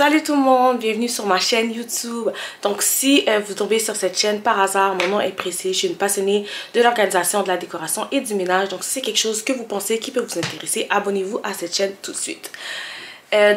Salut tout le monde, bienvenue sur ma chaîne YouTube. Donc si vous tombez sur cette chaîne par hasard, mon nom est Prissé, je suis une passionnée de l'organisation, de la décoration et du ménage. Donc si c'est quelque chose que vous pensez qui peut vous intéresser, abonnez-vous à cette chaîne tout de suite.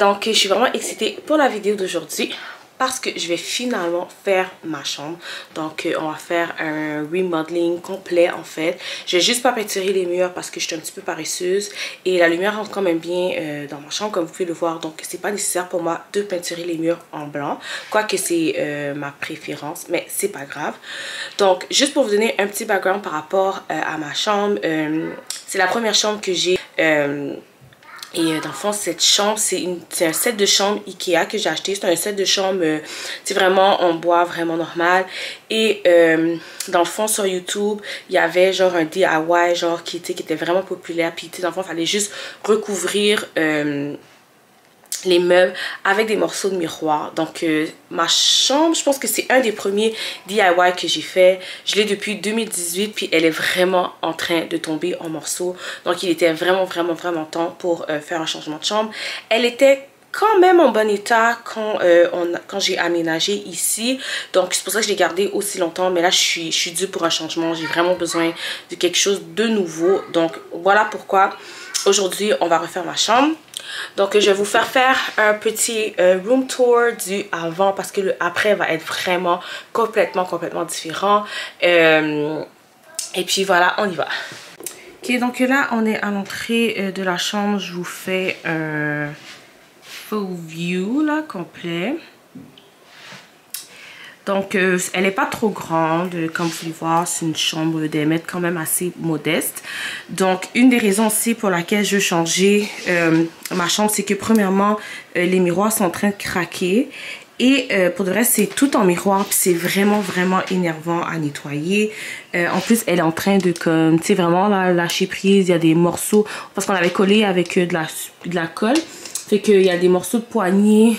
Donc je suis vraiment excitée pour la vidéo d'aujourd'hui parce que je vais finalement faire ma chambre. Donc on va faire un remodeling complet en fait. Je vais juste pas peinturer les murs parce que je suis un petit peu paresseuse et la lumière rentre quand même bien dans ma chambre comme vous pouvez le voir. Donc c'est pas nécessaire pour moi de peinturer les murs en blanc, quoique c'est ma préférence, mais c'est pas grave. Donc juste pour vous donner un petit background par rapport à ma chambre, c'est la première chambre que j'ai. Et dans le fond, cette chambre, c'est un set de chambre Ikea que j'ai acheté. C'est un set de chambre, c'est vraiment en bois, vraiment normal. Et dans le fond, sur YouTube, il y avait genre un DIY genre qui était vraiment populaire. Puis dans le fond, il fallait juste recouvrir les meubles avec des morceaux de miroir. Donc ma chambre, je pense que c'est un des premiers DIY que j'ai fait. Je l'ai depuis 2018 puis elle est vraiment en train de tomber en morceaux. Donc il était vraiment temps pour faire un changement de chambre. Elle était quand même en bon état quand j'ai aménagé ici. Donc c'est pour ça que je l'ai gardé aussi longtemps. Mais là je suis due pour un changement. J'ai vraiment besoin de quelque chose de nouveau. Donc voilà pourquoi aujourd'hui on va refaire ma chambre. Donc je vais vous faire un petit room tour du avant parce que le après va être vraiment complètement différent. Et puis voilà, on y va. Ok, donc là on est à l'entrée de la chambre. Je vous fais un full view là complet. Donc elle n'est pas trop grande, comme vous pouvez voir, c'est une chambre des mètres quand même assez modeste. Donc une des raisons aussi pour laquelle je veux changer ma chambre, c'est que premièrement les miroirs sont en train de craquer. Et pour de vrai, c'est tout en miroir, puis c'est vraiment énervant à nettoyer. En plus, elle est en train de, comme, tu sais, vraiment lâcher prise. Il y a des morceaux, parce qu'on avait collé avec de la colle. Fait qu'il y a des morceaux de poignée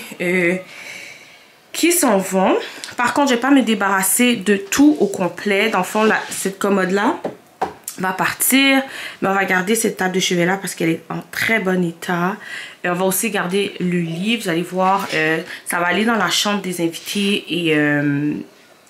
qui s'en vont. Par contre, je vais pas me débarrasser de tout au complet. Dans le fond, cette commode-là va partir. Mais on va garder cette table de chevet là parce qu'elle est en très bon état. Et on va aussi garder le lit. Vous allez voir, ça va aller dans la chambre des invités et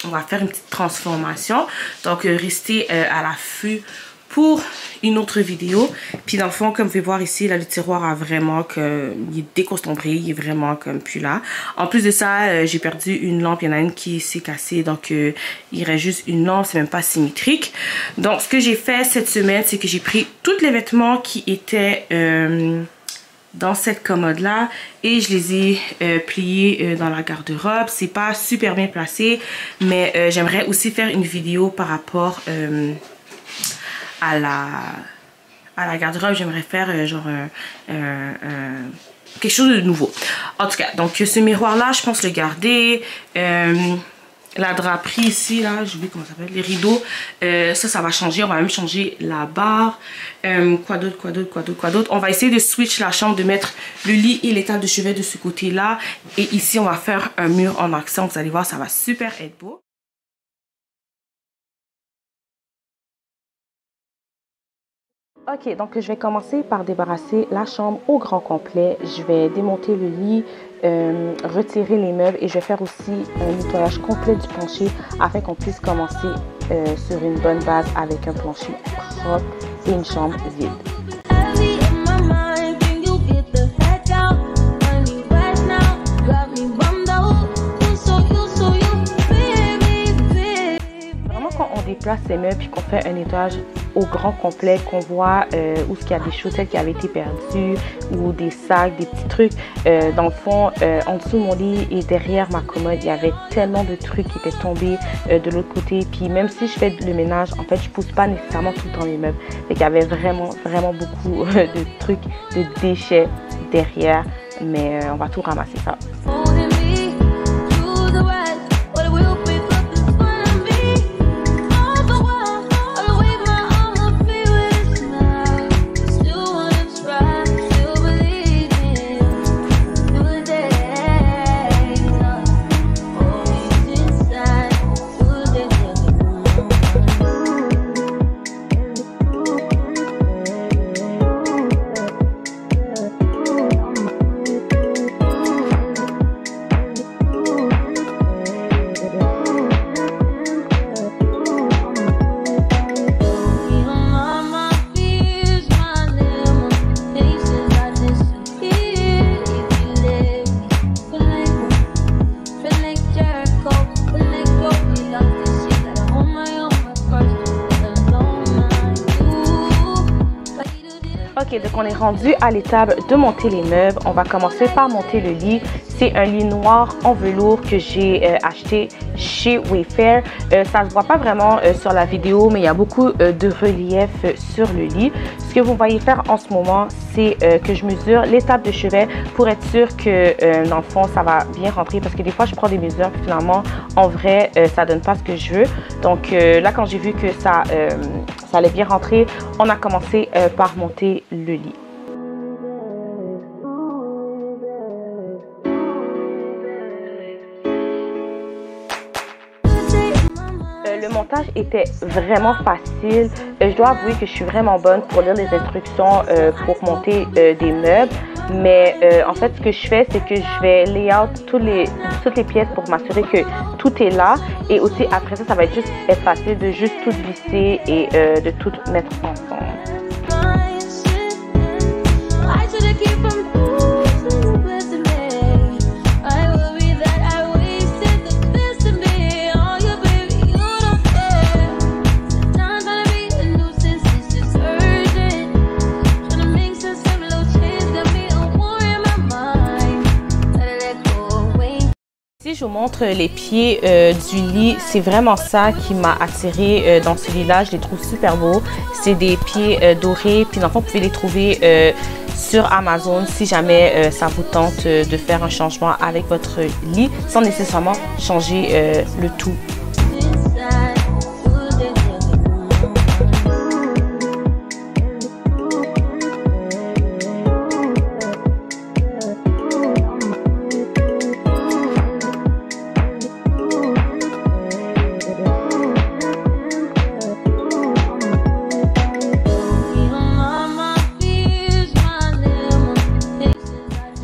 on va faire une petite transformation. Donc, restez à l'affût pour une autre vidéo. Puis dans le fond, comme vous pouvez voir ici, là, le tiroir a vraiment il est décostombré, il est vraiment comme plus là. En plus de ça, j'ai perdu une lampe, il y en a une qui s'est cassée, donc il reste juste une lampe, c'est même pas symétrique. Donc ce que j'ai fait cette semaine, c'est que j'ai pris tous les vêtements qui étaient dans cette commode là et je les ai pliés dans la garde-robe. C'est pas super bien placé, mais j'aimerais aussi faire une vidéo par rapport à la garde-robe. J'aimerais faire genre quelque chose de nouveau. En tout cas, donc ce miroir là, je pense le garder. La draperie ici là, j'ai oublié comment ça s'appelle, les rideaux, ça va changer. On va même changer la barre. Quoi d'autre. On va essayer de switch la chambre, de mettre le lit et les tables de chevet de ce côté là. Et ici on va faire un mur en accent. Vous allez voir, ça va super être beau. Ok, donc je vais commencer par débarrasser la chambre au grand complet. Je vais démonter le lit, retirer les meubles et je vais faire aussi un nettoyage complet du plancher afin qu'on puisse commencer sur une bonne base avec un plancher propre et une chambre vide. Quand on déplace ces meubles et qu'on fait un nettoyage au grand complet, qu'on voit où il y a des chaussettes qui avaient été perdues ou des sacs, des petits trucs, dans le fond, en dessous de mon lit et derrière ma commode, il y avait tellement de trucs qui étaient tombés de l'autre côté. Puis même si je fais le ménage, en fait, je pousse pas nécessairement tout le temps les meubles. Fait qu'il y avait vraiment beaucoup de trucs, de déchets derrière, mais on va tout ramasser ça. Ok, donc on est rendu à l'étape de monter les meubles. On va commencer par monter le lit. C'est un lit noir en velours que j'ai acheté chez Wayfair. Ça ne se voit pas vraiment sur la vidéo, mais il y a beaucoup de relief sur le lit. Ce que vous voyez faire en ce moment, c'est que je mesure l'étape de chevet pour être sûr que dans le fond, ça va bien rentrer. Parce que des fois, je prends des mesures, puis finalement, en vrai, ça donne pas ce que je veux. Donc là, quand j'ai vu que ça allait bien rentrer, on a commencé par monter le lit. Le montage était vraiment facile. Je dois avouer que je suis vraiment bonne pour lire les instructions pour monter des meubles. Mais en fait, ce que je fais, c'est que je vais layout toutes les pièces pour m'assurer que tout est là. Et aussi, après ça, ça va juste être facile de juste tout visser et de tout mettre ensemble. Si je vous montre les pieds du lit, c'est vraiment ça qui m'a attirée dans ce lit-là. Je les trouve super beaux. C'est des pieds dorés. Puis dans le fond, vous pouvez les trouver sur Amazon si jamais ça vous tente de faire un changement avec votre lit sans nécessairement changer le tout.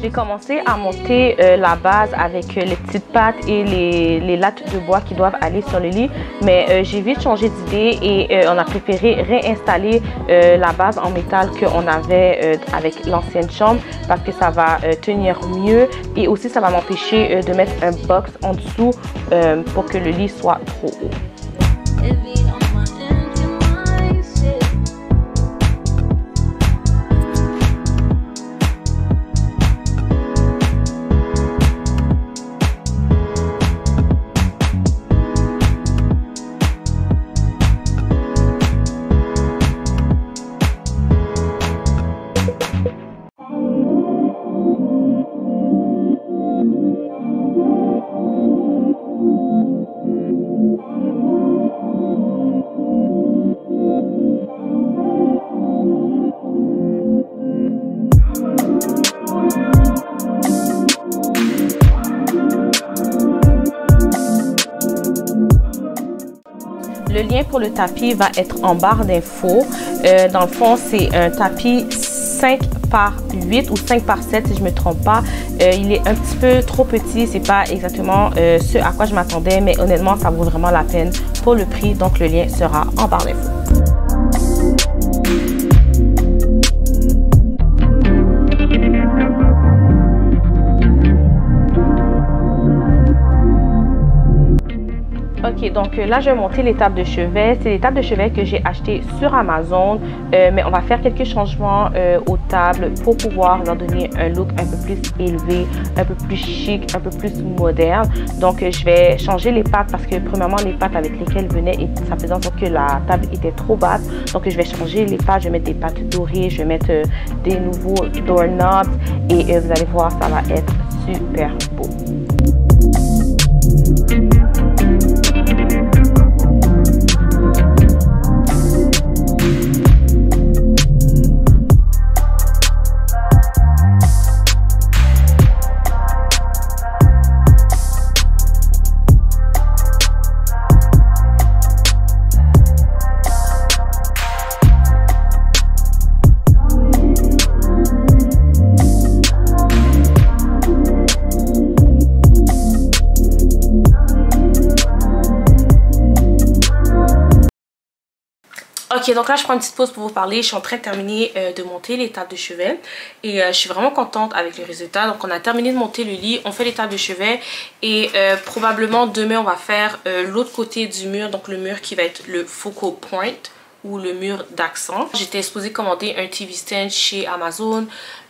J'ai commencé à monter la base avec les petites pattes et les lattes de bois qui doivent aller sur le lit. Mais j'ai vite changé d'idée et on a préféré réinstaller la base en métal qu'on avait avec l'ancienne chambre parce que ça va tenir mieux et aussi ça va m'empêcher de mettre un box en dessous pour que le lit soit trop haut. Le lien pour le tapis va être en barre d'infos. Dans le fond, c'est un tapis 5 par 8 ou 5 par 7 si je ne me trompe pas. Il est un petit peu trop petit, c'est pas exactement ce à quoi je m'attendais, mais honnêtement, ça vaut vraiment la peine pour le prix. Donc, le lien sera en barre d'infos. Ok, donc là, je vais monter les tables de chevet. C'est des tables de chevet que j'ai achetées sur Amazon. Mais on va faire quelques changements aux tables pour pouvoir leur donner un look un peu plus élevé, un peu plus chic, un peu plus moderne. Donc, je vais changer les pattes parce que, premièrement, les pattes avec lesquelles venaient, ça faisait en sorte que la table était trop basse. Donc, je vais changer les pattes. Je vais mettre des pattes dorées. Je vais mettre des nouveaux doorknobs. Et vous allez voir, ça va être super beau. Ok, donc là je prends une petite pause pour vous parler. Je suis en train de terminer de monter les tables de chevet et je suis vraiment contente avec le résultat. Donc on a terminé de monter le lit, on fait les tables de chevet et probablement demain on va faire l'autre côté du mur, donc le mur qui va être le focal point ou le mur d'accent. J'étais supposée commander un TV stand chez Amazon.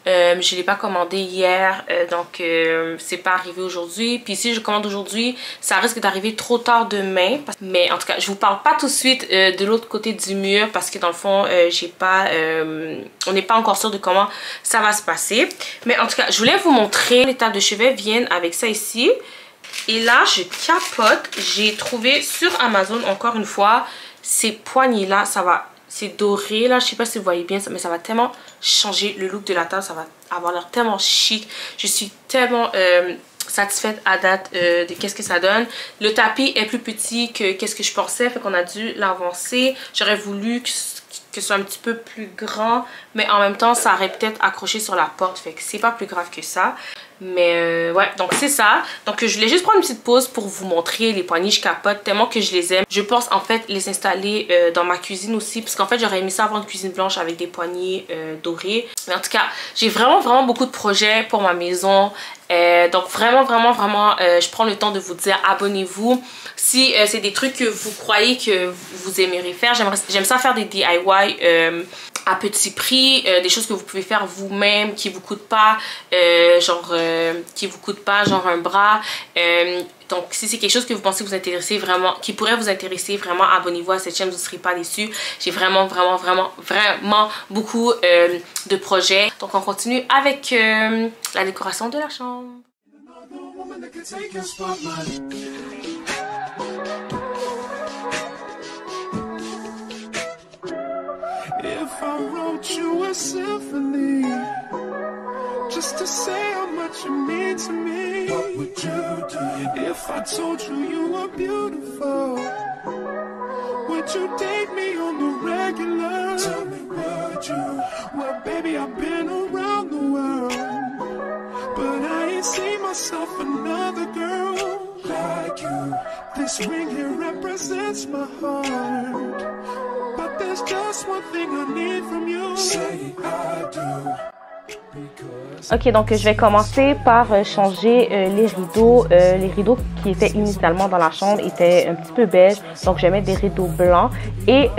Je ne l'ai pas commandé hier, donc c'est pas arrivé aujourd'hui. Puis si je commande aujourd'hui, ça risque d'arriver trop tard demain. Mais en tout cas, je vous parle pas tout de suite de l'autre côté du mur parce que dans le fond, on n'est pas encore sûr de comment ça va se passer. Mais en tout cas, je voulais vous montrer. Les tables de chevet viennent avec ça ici. Et là, je capote. J'ai trouvé sur Amazon, encore une fois, ces poignées-là, ça va... C'est doré là, je sais pas si vous voyez bien ça, mais ça va tellement changer le look de la table, ça va avoir l'air tellement chic. Je suis tellement satisfaite à date de qu'est-ce que ça donne. Le tapis est plus petit que qu'est-ce que je pensais, fait qu'on a dû l'avancer. J'aurais voulu que ce soit un petit peu plus grand, mais en même temps ça aurait peut-être accroché sur la porte, fait que c'est pas plus grave que ça. Mais ouais, donc c'est ça. Donc je voulais juste prendre une petite pause pour vous montrer les poignées. Je capote tellement que je les aime. Je pense en fait les installer dans ma cuisine aussi, parce qu'en fait j'aurais aimé ça avoir une cuisine blanche avec des poignées dorées. Mais en tout cas, j'ai vraiment beaucoup de projets pour ma maison. Donc vraiment je prends le temps de vous dire abonnez-vous si c'est des trucs que vous croyez que vous aimeriez faire. J'aime ça faire des DIY à petit prix, des choses que vous pouvez faire vous-même, qui vous coûtent pas genre un bras. Donc si c'est quelque chose que vous pensez vous intéresser vraiment, qui pourrait vous intéresser vraiment, abonnez-vous à cette chaîne, vous ne serez pas déçus. J'ai vraiment beaucoup de projets. Donc on continue avec la décoration de la chambre. If I wrote you a symphony, just to say how much you mean to me, what would you do? If I told you you were beautiful, would you date me on the regular? Tell me, would you? Well, baby, I've been around the world, but I ain't seen myself another girl like you. This ring here represents my heart, but there's just one thing I need from you. Say I do. Ok, donc je vais commencer par changer les rideaux. Les rideaux qui étaient initialement dans la chambre étaient un petit peu beige, donc je vais mettre des rideaux blancs. Et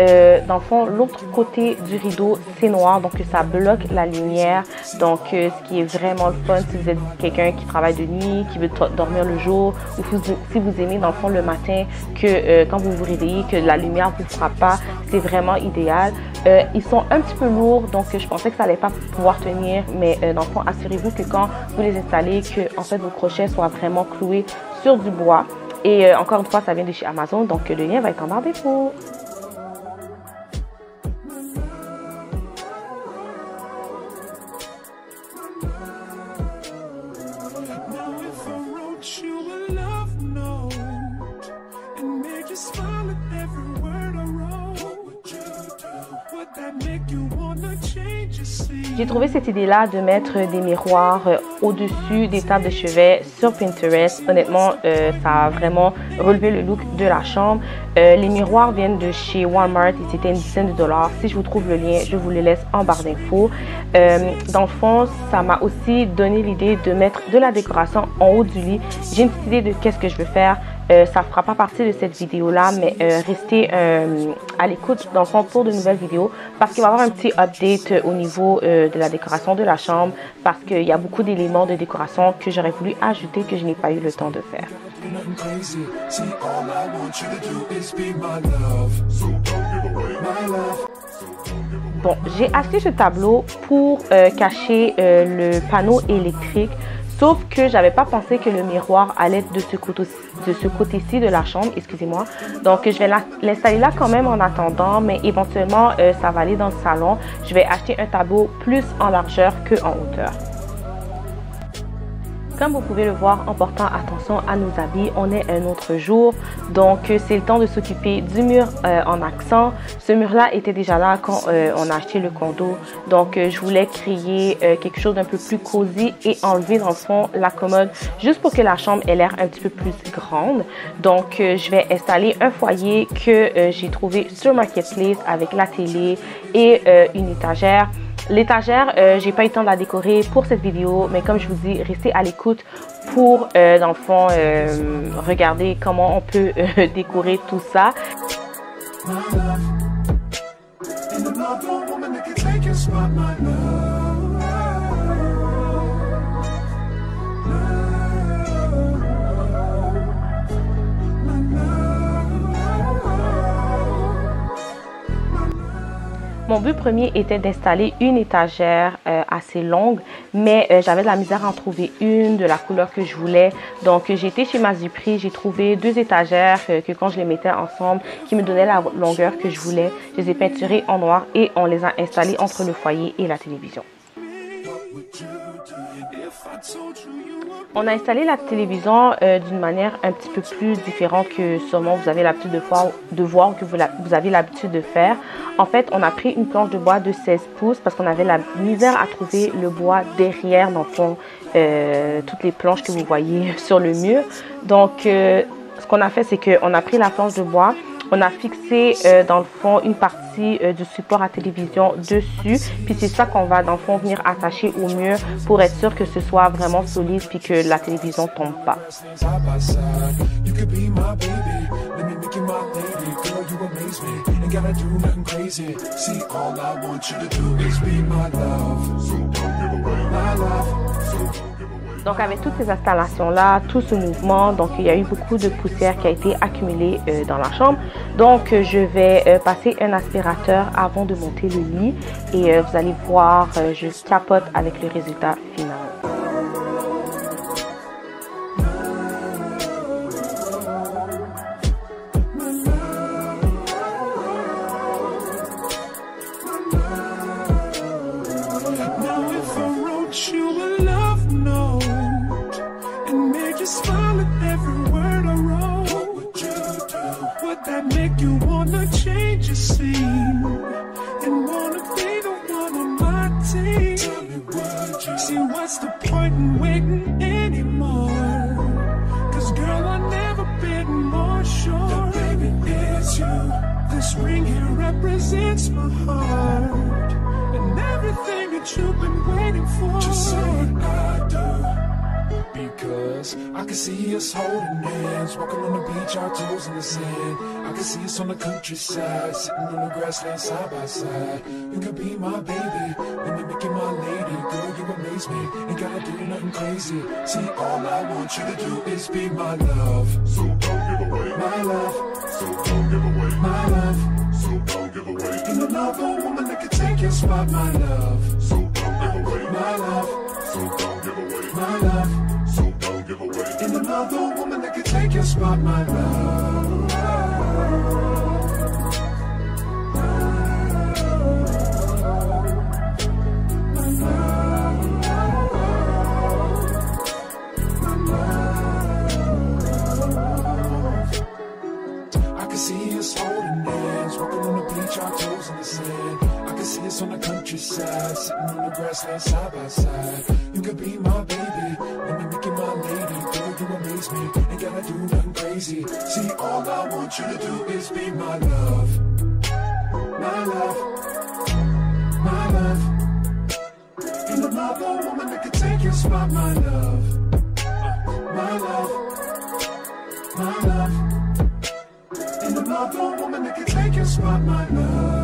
dans le fond, l'autre côté du rideau, c'est noir, donc ça bloque la lumière. Donc ce qui est vraiment le fun si vous êtes quelqu'un qui travaille de nuit, qui veut dormir le jour, ou si vous aimez dans le fond le matin, que quand vous vous réveillez, que la lumière ne vous frappe pas, c'est vraiment idéal. Ils sont un petit peu lourds, donc je pensais que ça allait pas pouvoir tenir, mais dans le fond, assurez-vous que quand vous les installez, que en fait vos crochets soient vraiment cloués sur du bois. Et encore une fois, ça vient de chez Amazon, donc le lien va être en barre d'infos. J'ai trouvé cette idée-là de mettre des miroirs au-dessus des tables de chevet sur Pinterest. Honnêtement, ça a vraiment relevé le look de la chambre. Les miroirs viennent de chez Walmart et c'était une dizaine de dollars. Si je vous trouve le lien, je vous le laisse en barre d'infos. Dans le fond, ça m'a aussi donné l'idée de mettre de la décoration en haut du lit. J'ai une petite idée de qu'est-ce que je veux faire. Ça ne fera pas partie de cette vidéo-là, mais restez à l'écoute dans le fond pour de nouvelles vidéos parce qu'il va y avoir un petit update au niveau de la décoration de la chambre parce qu'il y a beaucoup d'éléments de décoration que j'aurais voulu ajouter que je n'ai pas eu le temps de faire. Bon, j'ai acheté ce tableau pour cacher le panneau électrique. Sauf que j'avais pas pensé que le miroir allait de ce côté-ci de la chambre, excusez-moi. Donc je vais l'installer là quand même en attendant, mais éventuellement ça va aller dans le salon. Je vais acheter un tableau plus en largeur que en hauteur. Comme vous pouvez le voir en portant attention à nos habits, on est un autre jour. Donc, c'est le temps de s'occuper du mur en accent. Ce mur-là était déjà là quand on a acheté le condo. Donc, je voulais créer quelque chose d'un peu plus cosy et enlever dans le fond la commode juste pour que la chambre ait l'air un petit peu plus grande. Donc, je vais installer un foyer que j'ai trouvé sur Marketplace avec la télé et une étagère. L'étagère, j'ai pas eu le temps de la décorer pour cette vidéo, mais comme je vous dis, restez à l'écoute pour, dans le fond, regarder comment on peut décorer tout ça. spot my love. Mon but premier était d'installer une étagère assez longue, mais j'avais de la misère à en trouver une de la couleur que je voulais. Donc j'ai été chez Mazuprix, j'ai trouvé 2 étagères que quand je les mettais ensemble, qui me donnaient la longueur que je voulais. Je les ai peinturées en noir et on les a installées entre le foyer et la télévision. On a installé la télévision d'une manière un petit peu plus différente que sûrement vous avez l'habitude de voir que vous avez l'habitude de faire. En fait, on a pris une planche de bois de 16 pouces parce qu'on avait la misère à trouver le bois derrière, dans le fond, toutes les planches que vous voyez sur le mur. Donc, ce qu'on a fait, c'est qu'on a pris la planche de bois, on a fixé dans le fond une partie du support à télévision dessus, puis c'est ça qu'on va dans le fond venir attacher au mur pour être sûr que ce soit vraiment solide puis que la télévision tombe pas. Donc avec toutes ces installations-là, tout ce mouvement, donc il y a eu beaucoup de poussière qui a été accumulée dans la chambre. Donc je vais passer un aspirateur avant de monter le lit et vous allez voir, je capote avec le résultat final. That make you wanna change your scene and wanna be the one on my team. Tell me what you see, what's the point in waiting anymore? Cause girl, I've never been more sure that baby it's you. This ring here represents my heart and everything that you've been waiting for. Just say I do. Because I can see us holding hands, walking on the beach, our toes in the sand. I can see us on the countryside, sitting on the grassland side by side. You can be my baby, when you make you my lady. Girl, you amaze me, ain't gotta do nothing crazy. See, all I want you to do is be my love. So don't give away my love. So don't give away my love. So don't give away. Ain't another woman that can take your spot, my love. So don't give away my love. So don't give away my love. So don't give away. Ain't another woman that can take your spot, my love. I can see us holding hands, walking on the beach, our toes in the sand. I can see us on the countryside, sitting on the grassland side by side. You could be my baby, when you make you my lady. Girl, you amaze me, ain't gotta do nothing crazy. See, all I want you to do is be my love. My love. My love. Ain't another woman that can take your spot, my love. My love. My love. Ain't another woman that can take your spot, my love.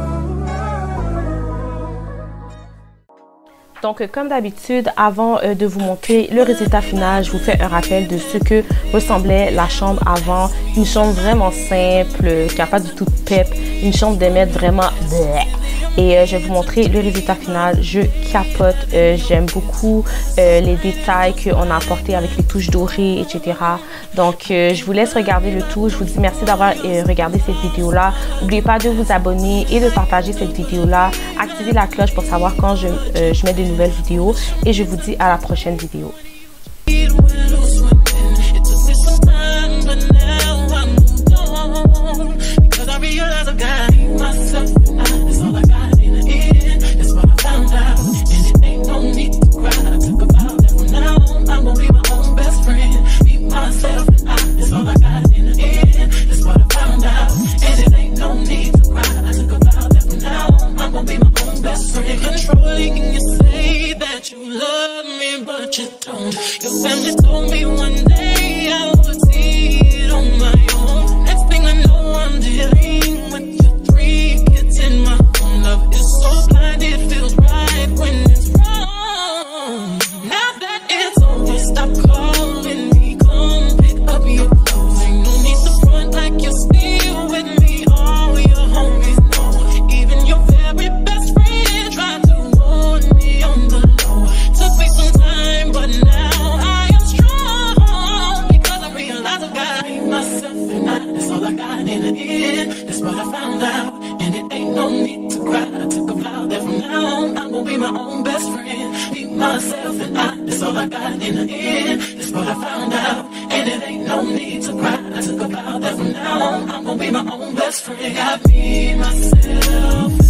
Donc, comme d'habitude, avant de vous montrer le résultat final, je vous fais un rappel de ce que ressemblait la chambre avant. Une chambre vraiment simple, qui n'a pas du tout de pep. Une chambre de mettre vraiment... Et je vais vous montrer le résultat final. Je capote. J'aime beaucoup les détails qu'on a apportés avec les touches dorées, etc. Donc, je vous laisse regarder le tout. Je vous dis merci d'avoir regardé cette vidéo-là. N'oubliez pas de vous abonner et de partager cette vidéo-là. Activez la cloche pour savoir quand je mets de nouvelles vidéos. Et je vous dis à la prochaine vidéo. Your family told me one day I would see it on my own. Next thing I know, I'm dealing with your 3 kids in my end. That's what I found out, and it ain't no need to cry. I took a vow that from now on I'm gonna be my own best friend. Be myself and that's all I got in the end. That's what I found out, and it ain't no need to cry. I took a vow that from now on I'm gonna be my own best friend. Got me, myself